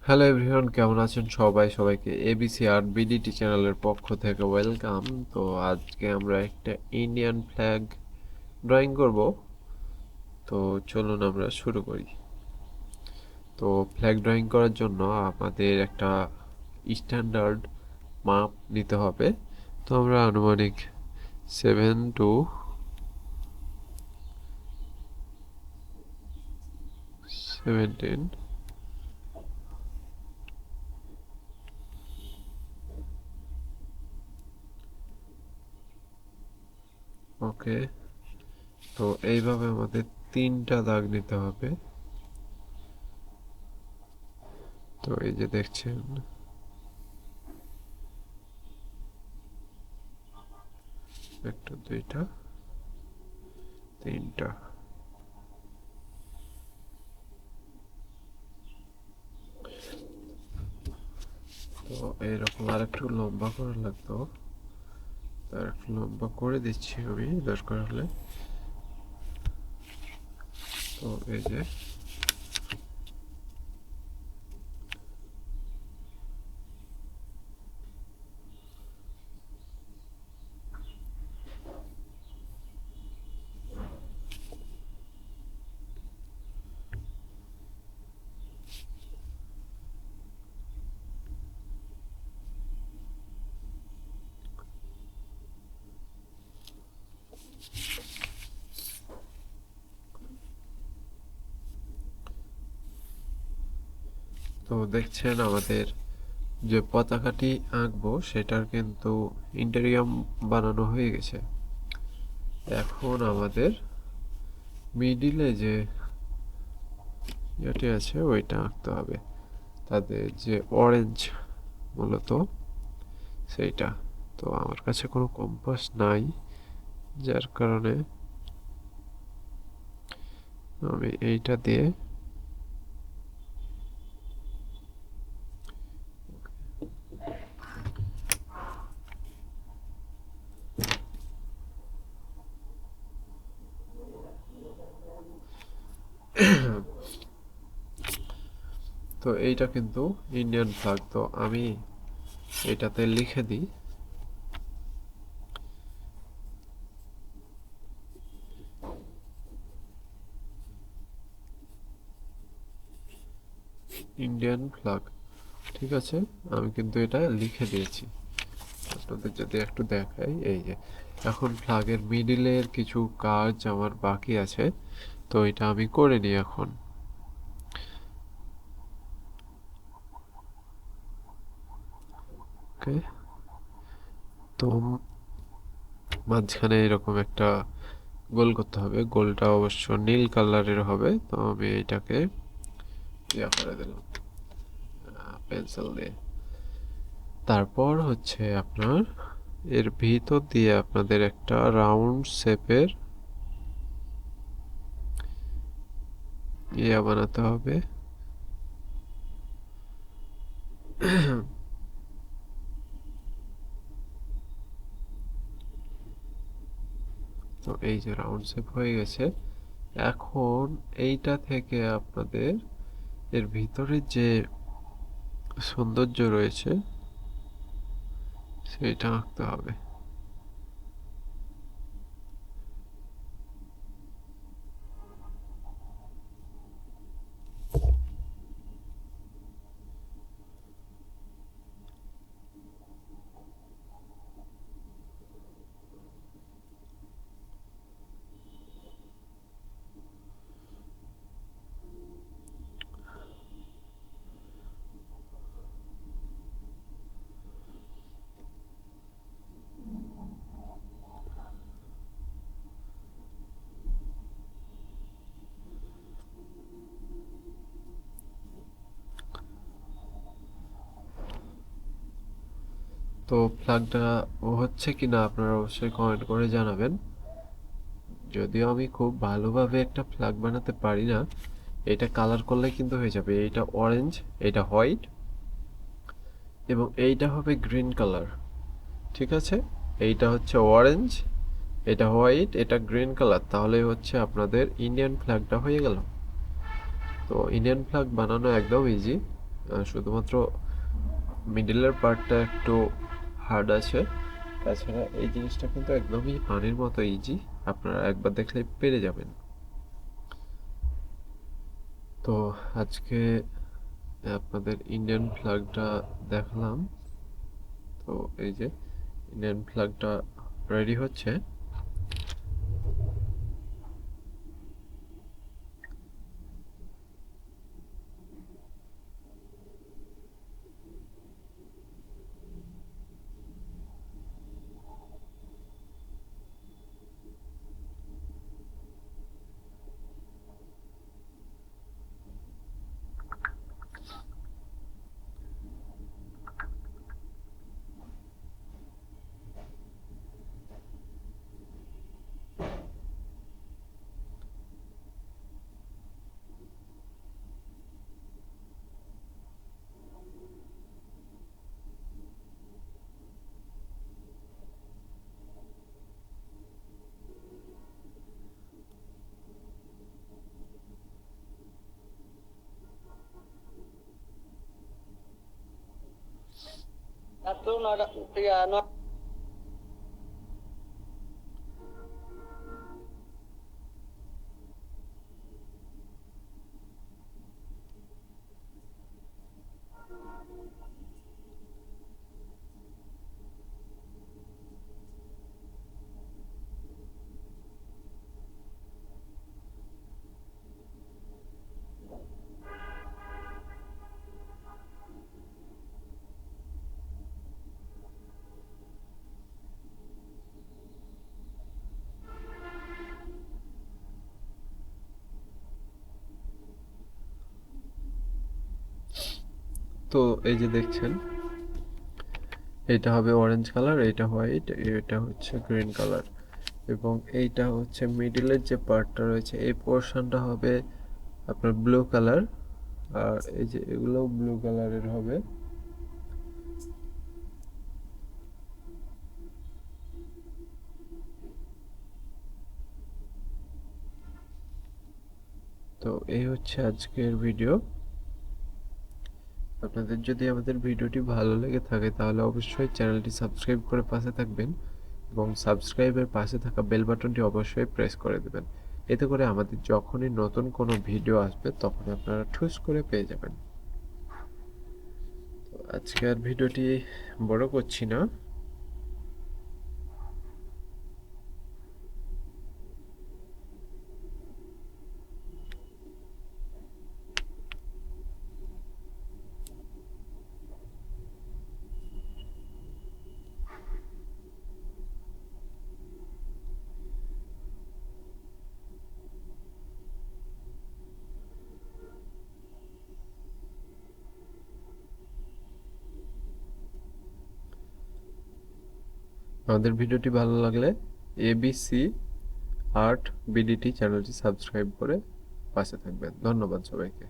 Hello everyone, কেমন আছেন সবাই? সবাইকে এবিসি আর্ট বিডিটি চ্যানেলের পক্ষ থেকে ওয়েলকাম। তো আজকে আমরা একটা ইন্ডিয়ান ফ্ল্যাগ ড্রয়িং করব। তো চলুন আমরা শুরু করি। তো ফ্ল্যাগ ড্রয়িং করার জন্য আমাদের একটা স্ট্যান্ডার্ড মাপ নিতে হবে। তো আমরা আনুমানিক 7 to 17, ওকে। তো এইভাবে আমাদের 3টা দাগ নিতে হবে। তো এই যে দেখছেন, একটা, দুইটা, তিনটা। তো এরকম আর একটু লম্বা করা লাগতো, আর একটু লম্বা করে দিচ্ছি আমি দরকার হলে। তো এই যে, তো দেখছেন আমাদের যে পতাকাটি আঁকবো সেটার কিন্তু ইন্টেরিয়ম বানানো হয়ে গেছে। এখন আমাদের মিডিলে যে ইয়েটি আছে ওইটা আঁকতে হবে, তাদের যে অরেঞ্জ মূলত সেইটা। তো আমার কাছে কোনো কম্পাস নাই, যার কারণে আমি এইটা দিয়ে তো এইটা কিন্তু ইন্ডিয়ান ফ্ল্যাগ। তো আমি এটাতে লিখে দিই ইন্ডিয়ান ফ্ল্যাগ। ঠিক আছে, আমি কিন্তু এটা লিখে দিয়েছি। আপনাদের যদি একটু দেখাই, এই যে এখন ফ্ল্যাগের মিডিলের কিছু কাজ আমার বাকি আছে। তো এটা আমি করে নিই এখন। ওকে। তো মাঝখানে এরকম একটা গোল করতে হবে, গোলটা অবশ্য নীল কালারের হবে। তো আমি এটাকে ইয়া করে দিলাম পেন্সিল দিয়ে। তারপর হচ্ছে আপনার এর ভিতর দিয়ে আপনাদের একটা রাউন্ড শেপের ইয়া বানাতে হবে। তো এই যে রাউন্ড শেপ হয়ে গেছে। এখন এইটা থেকে আপনাদের এর ভিতরে যে সৌন্দর্য রয়েছে সেটা আঁকতে হবে। তো ফ্ল্যাগটা হচ্ছে কিনা আপনারা অবশ্যই কমেন্ট করে জানাবেন। যদিও আমি খুব ভালোভাবে একটা ফ্ল্যাগ বানাতে পারি না, এটা কালার করলে কিন্তু হয়ে যাবে। এইটা অরেঞ্জ, এটা হোয়াইট, এবং এইটা হবে গ্রিন কালার। ঠিক আছে, এইটা হচ্ছে অরেঞ্জ, এটা হোয়াইট, এটা গ্রিন কালার। তাহলে হচ্ছে আপনাদের ইন্ডিয়ান ফ্ল্যাগটা হয়ে গেল। তো ইন্ডিয়ান ফ্ল্যাগ বানানো একদম ইজি। শুধুমাত্র মিডলের পার্টটা একটু হার্ড আছে। তাছাড়া এই জিনিসটা কিন্তু একদমই পানির মতো ইজি, আপনারা একবার দেখলেই পেরে যাবেন। তো আজকে আপনাদের ইন্ডিয়ান ফ্ল্যাগটা দেখালাম। তো এই যে ইন্ডিয়ান ফ্ল্যাগটা রেডি হচ্ছে। Satu nada ya no. তো এই যে দেখছেন, এটা হবে অরেঞ্জ কালার, এটা হোয়াইট, এটা হচ্ছে গ্রিন কালার, এবং এইটা হচ্ছে মিডিলের যে পার্টটা রয়েছে এই পোর্শনটা হবে আপনার ব্লু কালার, আর এই যে এগুলো ব্লু কালারের হবে। তো এই হচ্ছে আজকের ভিডিও। আপনাদের যদি আমাদের ভিডিওটি ভালো লেগে থাকে তাহলে অবশ্যই চ্যানেলটি সাবস্ক্রাইব করে পাশে থাকবেন, এবং সাবস্ক্রাইবের পাশে থাকা বেল বাটনটি অবশ্যই প্রেস করে দেবেন। এতে করে আমাদের যখনই নতুন কোনো ভিডিও আসবে তখন আপনারা ঠুস করে পেয়ে যাবেন। তো আজকে আর ভিডিওটি বড় করছি না। আমাদের ভিডিওটি ভালো লাগলে এবিসি আর্ট বিডিটি চ্যানেলটি সাবস্ক্রাইব করে পাশে থাকবেন। ধন্যবাদ সবাইকে।